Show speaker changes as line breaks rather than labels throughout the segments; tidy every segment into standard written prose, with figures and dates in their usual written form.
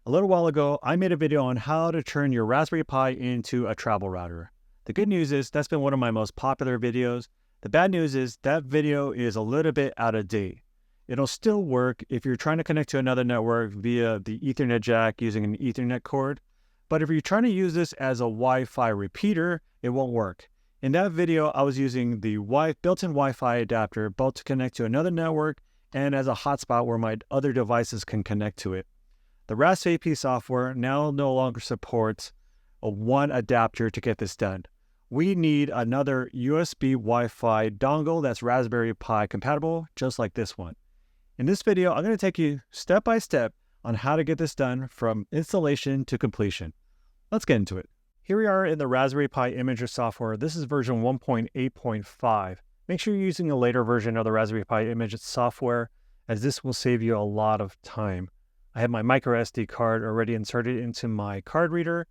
A little while ago, I made a video on how to turn your Raspberry Pi into a travel router. The good news is that's been one of my most popular videos. The bad news is that video is a little bit out of date. It'll still work if you're trying to connect to another network via the Ethernet jack using an Ethernet cord. But if you're trying to use this as a Wi-Fi repeater, it won't work. In that video, I was using the built-in Wi-Fi adapter both to connect to another network and as a hotspot where my other devices can connect to it. The RaspAP software now no longer supports one adapter to get this done. We need another USB Wi-Fi dongle that's Raspberry Pi compatible, just like this one. In this video, I'm going to take you step by step on how to get this done from installation to completion. Let's get into it. Here we are in the Raspberry Pi Imager software. This is version 1.8.5. Make sure you're using a later version of the Raspberry Pi Imager software, as this will save you a lot of time. I have my micro SD card already inserted into my card reader,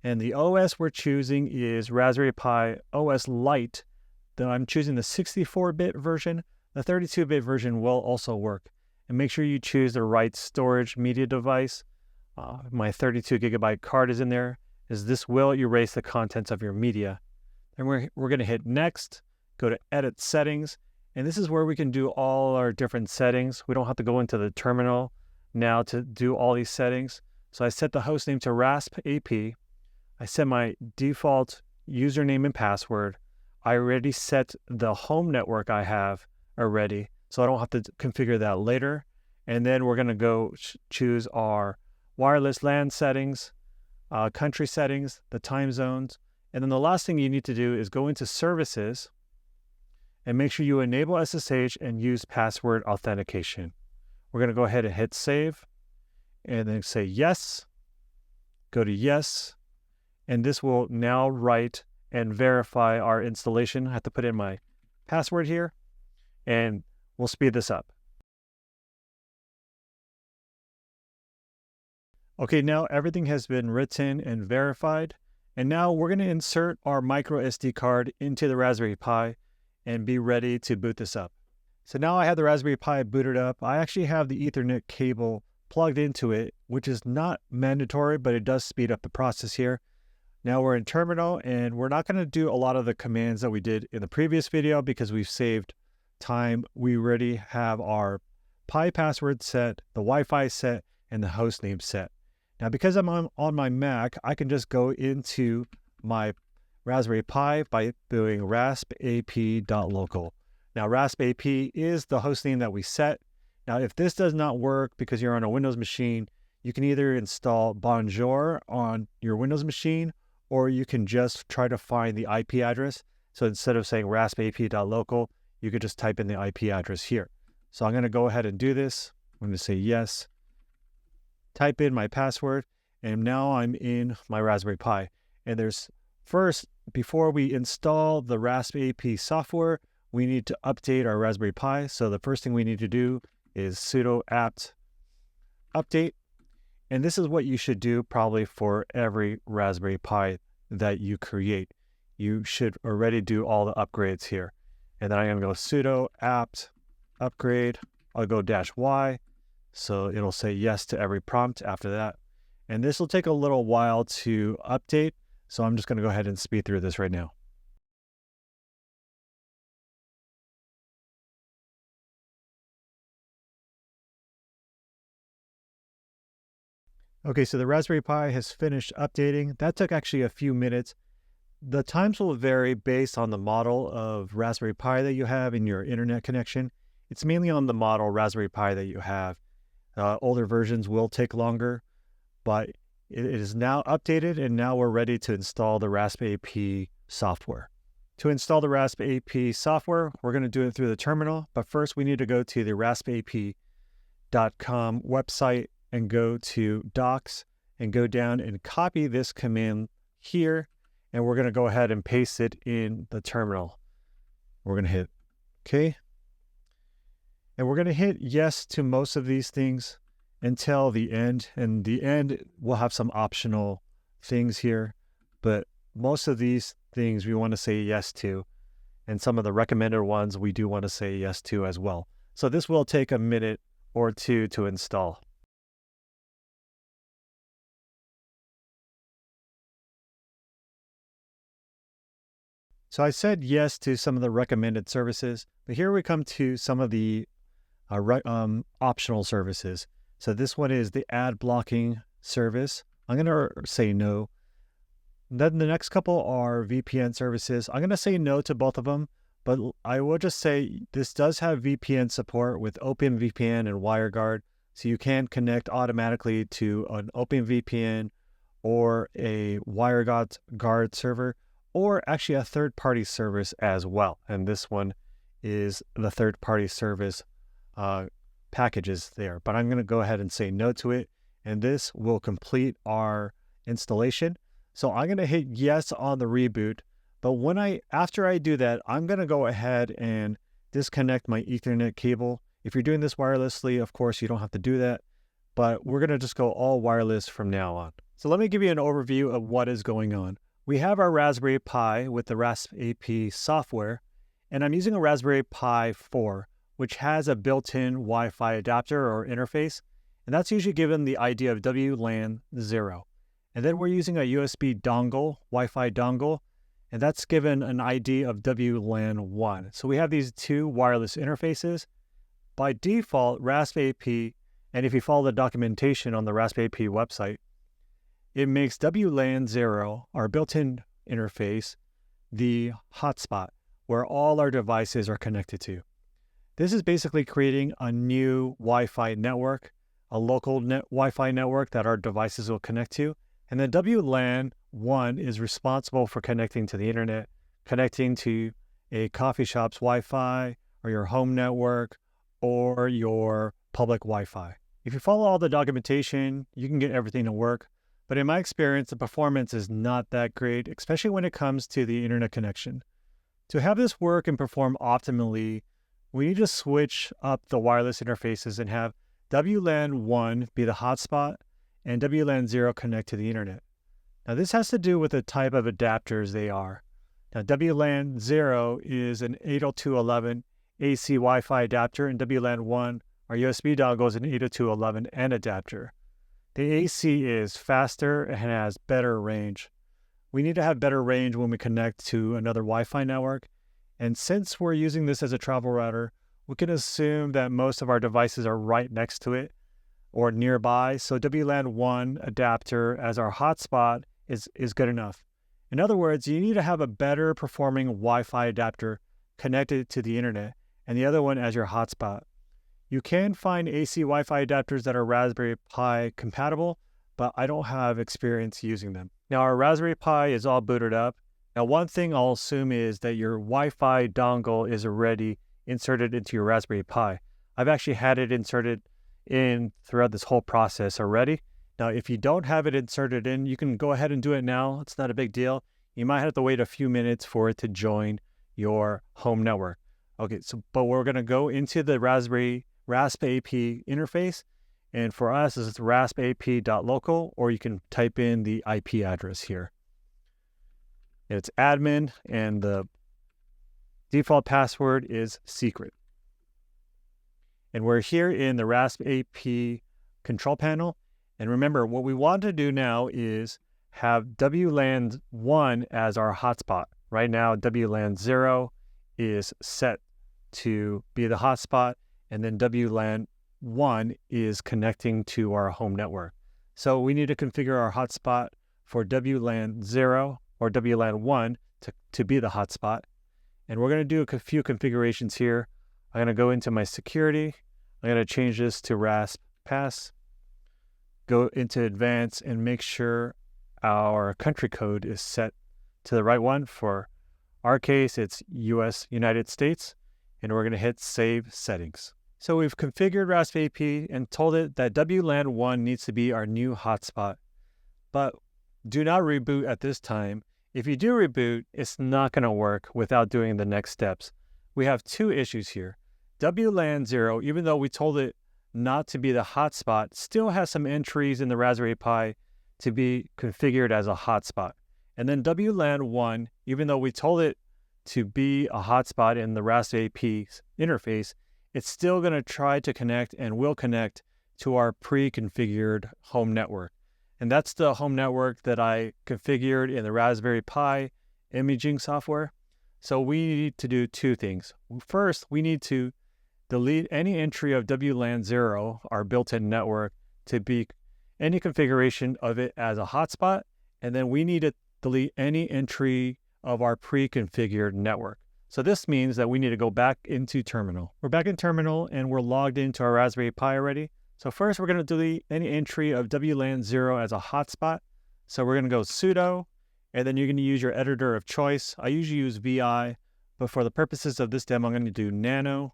and the OS we're choosing is Raspberry Pi OS Lite. Though I'm choosing the 64-bit version. The 32-bit version will also work. And make sure you choose the right storage media device. My 32 gigabyte card is in there, as this will erase the contents of your media. And we're going to hit Next, go to Edit Settings, and this is where we can do all our different settings. We don't have to go into the terminal now to do all these settings. So I set the host name to RaspAP. I set my default username and password. I already set the home network I have already, so I don't have to configure that later. And then we're going to go choose our wireless LAN settings, country settings, the time zones. And then the last thing you need to do is go into services and make sure you enable SSH and use password authentication. We're going to go ahead and hit save and then say yes, go to yes, and this will now write and verify our installation. I have to put in my password here and we'll speed this up. Okay, now everything has been written and verified, and now we're going to insert our micro SD card into the Raspberry Pi and be ready to boot this up. So now I have the Raspberry Pi booted up. I actually have the Ethernet cable plugged into it, which is not mandatory, but it does speed up the process here. Now we're in terminal, and we're not going to do a lot of the commands that we did in the previous video because we've saved time. We already have our Pi password set, the Wi-Fi set, and the host name set. Now because I'm on my Mac, I can just go into my Raspberry Pi by doing raspap.local. Now, RaspAP is the host name that we set. Now, if this does not work because you're on a Windows machine, you can either install Bonjour on your Windows machine, or you can just try to find the IP address. So instead of saying raspap.local, you could just type in the IP address here. So I'm going to go ahead and do this. I'm going to say yes, type in my password, and now I'm in my Raspberry Pi. And before we install the RaspAP software, we need to update our Raspberry Pi. So the first thing we need to do is sudo apt update. And this is what you should do probably for every Raspberry Pi that you create. You should already do all the upgrades here. And then I'm going to go sudo apt upgrade. I'll go -y. So it'll say yes to every prompt after that. And this will take a little while to update. So I'm just going to go ahead and speed through this right now. Okay, so the Raspberry Pi has finished updating. That took actually a few minutes. The times will vary based on the model of Raspberry Pi that you have in your internet connection. It's mainly on the model Raspberry Pi that you have. Older versions will take longer, but it is now updated, and now we're ready to install the RaspAP software. To install the RaspAP software, we're going to do it through the terminal, but first we need to go to the raspap.com website and go to docs and go down and copy this command here. And we're going to go ahead and paste it in the terminal. We're going to hit OK. And we're going to hit yes to most of these things until the end. And the end will have some optional things here, but most of these things we want to say yes to. And some of the recommended ones we do want to say yes to as well. So this will take a minute or two to install. So I said yes to some of the recommended services, but here we come to some of the optional services. So this one is the ad blocking service. I'm going to say no. Then the next couple are VPN services. I'm going to say no to both of them, but I will just say this does have VPN support with OpenVPN and WireGuard, so you can connect automatically to an OpenVPN or a WireGuard server, or actually a third-party service as well. And this one is the third-party service packages there. But I'm going to go ahead and say no to it, and this will complete our installation. So I'm going to hit yes on the reboot. But after I do that, I'm going to go ahead and disconnect my Ethernet cable. If you're doing this wirelessly, of course, you don't have to do that, but we're going to just go all wireless from now on. So let me give you an overview of what is going on. We have our Raspberry Pi with the RaspAP software, and I'm using a Raspberry Pi 4, which has a built-in Wi-Fi adapter or interface, and that's usually given the ID of WLAN 0. And then we're using a USB dongle, Wi-Fi dongle, and that's given an ID of WLAN 1. So we have these two wireless interfaces. By default, RaspAP, and if you follow the documentation on the RaspAP website, it makes WLAN 0, our built-in interface, the hotspot, where all our devices are connected to. This is basically creating a new Wi-Fi network, a local Wi-Fi network that our devices will connect to. And then WLAN 1 is responsible for connecting to the internet, connecting to a coffee shop's Wi-Fi, or your home network, or your public Wi-Fi. If you follow all the documentation, you can get everything to work. But in my experience, the performance is not that great, especially when it comes to the internet connection. To have this work and perform optimally, we need to switch up the wireless interfaces and have WLAN 1 be the hotspot and WLAN 0 connect to the internet. Now this has to do with the type of adapters they are. Now WLAN 0 is an 802.11 AC Wi-Fi adapter, and WLAN 1, our USB dongle, is an 802.11N adapter. The AC is faster and has better range. We need to have better range when we connect to another Wi-Fi network. And since we're using this as a travel router, we can assume that most of our devices are right next to it or nearby. So WLAN 1 adapter as our hotspot is good enough. In other words, you need to have a better performing Wi-Fi adapter connected to the internet and the other one as your hotspot. You can find AC Wi-Fi adapters that are Raspberry Pi compatible, but I don't have experience using them. Now our Raspberry Pi is all booted up. Now one thing I'll assume is that your Wi-Fi dongle is already inserted into your Raspberry Pi. I've actually had it inserted in throughout this whole process already. Now if you don't have it inserted in, you can go ahead and do it now. It's not a big deal. You might have to wait a few minutes for it to join your home network. Okay, but we're going to go into the RaspAP interface, and for us it's raspap.local, or you can type in the IP address here. It's admin, and the default password is secret. And we're here in the RaspAP control panel, and remember what we want to do now is have WLAN 1 as our hotspot. Right now WLAN 0 is set to be the hotspot, and then WLAN 1 is connecting to our home network. So we need to configure our hotspot for WLAN 0 or WLAN 1 to be the hotspot. And we're going to do a few configurations here. I'm going to go into my security. I'm going to change this to RaspPass. Go into advanced and make sure our country code is set to the right one. For our case, it's United States. And we're going to hit Save Settings. So we've configured RaspAP and told it that WLAN 1 needs to be our new hotspot. But do not reboot at this time. If you do reboot, it's not going to work without doing the next steps. We have two issues here. WLAN 0, even though we told it not to be the hotspot, still has some entries in the Raspberry Pi to be configured as a hotspot. And then WLAN 1, even though we told it to be a hotspot in the RaspAP interface, it's still going to try to connect and will connect to our pre-configured home network. And that's the home network that I configured in the Raspberry Pi imaging software. So we need to do two things. First, we need to delete any entry of WLAN 0, our built-in network, to be any configuration of it as a hotspot. And then we need to delete any entry of our pre-configured network. So this means that we need to go back into terminal. We're back in terminal and we're logged into our Raspberry Pi already. So first we're going to delete any entry of WLAN 0 as a hotspot. So we're going to go sudo, and then you're going to use your editor of choice. I usually use VI, but for the purposes of this demo, I'm going to do nano.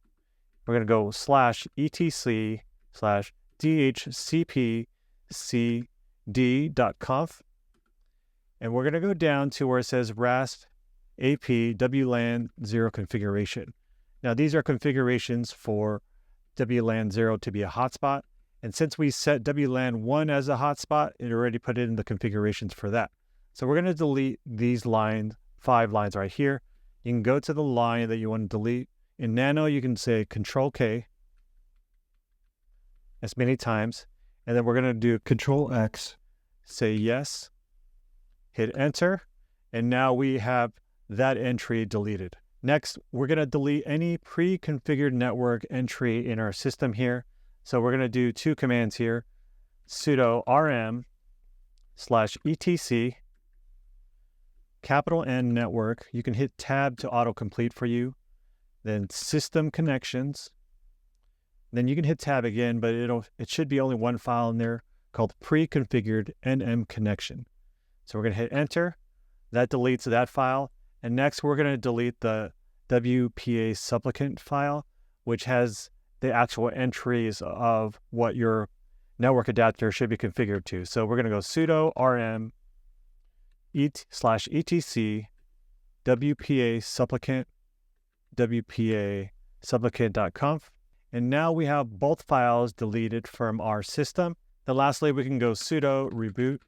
We're going to go /etc/dhcpcd.conf. And we're going to go down to where it says RaspAP WLAN 0 configuration. Now, these are configurations for WLAN 0 to be a hotspot. And since we set WLAN 1 as a hotspot, it already put in the configurations for that. So we're going to delete these lines, 5 lines right here. You can go to the line that you want to delete. In Nano, you can say Control-K as many times. And then we're going to do Control-X, say yes, hit enter, and now we have that entry deleted. Next, we're going to delete any pre-configured network entry in our system here. So we're going to do 2 commands here, sudo rm/etc, capital N network. You can hit tab to autocomplete for you. Then system connections. Then you can hit tab again, but it should be only one file in there called pre-configured nm connection. So we're going to hit enter. That deletes that file. And next we're going to delete the WPA supplicant file, which has the actual entries of what your network adapter should be configured to. So we're going to go sudo rm/etc WPA supplicant WPA supplicant.conf. And now we have both files deleted from our system. Then lastly, we can go sudo reboot.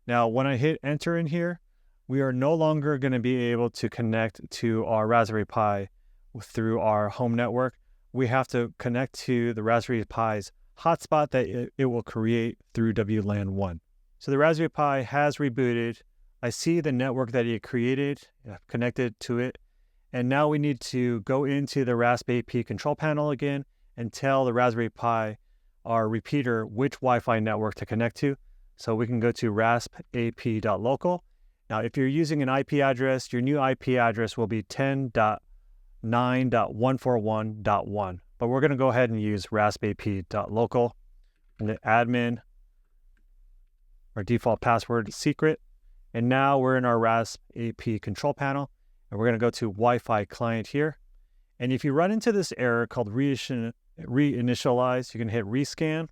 Now, when I hit enter in here, we are no longer going to be able to connect to our Raspberry Pi through our home network. We have to connect to the Raspberry Pi's hotspot that it will create through WLAN 1. So the Raspberry Pi has rebooted. I see the network that it created, connected to it. And now we need to go into the RaspAP control panel again and tell the Raspberry Pi, our repeater, which Wi-Fi network to connect to. So we can go to raspap.local. Now, if you're using an IP address, your new IP address will be 10.9.141.1. But we're going to go ahead and use raspap.local. And the admin, our default password, secret. And now we're in our RaspAP control panel. And we're going to go to Wi-Fi client here. And if you run into this error called reinitialize, you can hit rescan.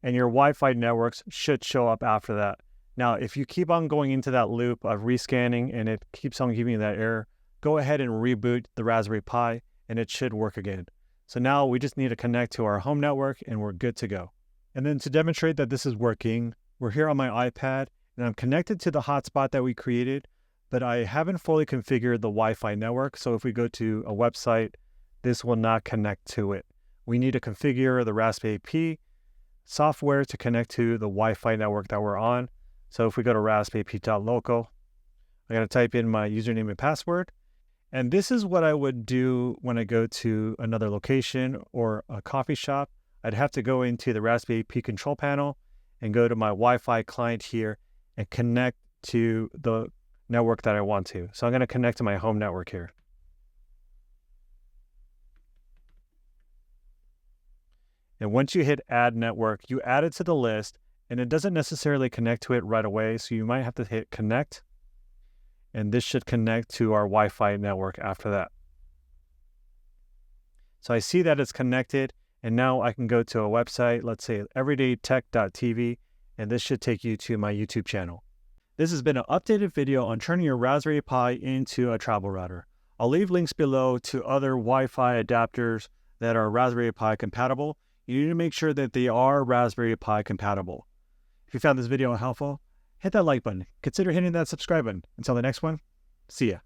And your Wi-Fi networks should show up after that. Now, if you keep on going into that loop of rescanning and it keeps on giving you that error, go ahead and reboot the Raspberry Pi and it should work again. So now we just need to connect to our home network and we're good to go. And then to demonstrate that this is working, we're here on my iPad and I'm connected to the hotspot that we created, but I haven't fully configured the Wi-Fi network. So if we go to a website, this will not connect to it. We need to configure the RaspAP software to connect to the Wi-Fi network that we're on. So if we go to raspap.local, I'm going to type in my username and password. And this is what I would do when I go to another location or a coffee shop. I'd have to go into the RaspAP control panel and go to my Wi-Fi client here and connect to the network that I want to. So I'm going to connect to my home network here. And once you hit add network, you add it to the list and it doesn't necessarily connect to it right away. So you might have to hit connect and this should connect to our Wi-Fi network after that. So I see that it's connected and now I can go to a website, let's say everydaytech.tv, and this should take you to my YouTube channel. This has been an updated video on turning your Raspberry Pi into a travel router. I'll leave links below to other Wi-Fi adapters that are Raspberry Pi compatible. You need to make sure that they are Raspberry Pi compatible. If you found this video helpful, hit that like button. Consider hitting that subscribe button. Until the next one, see ya.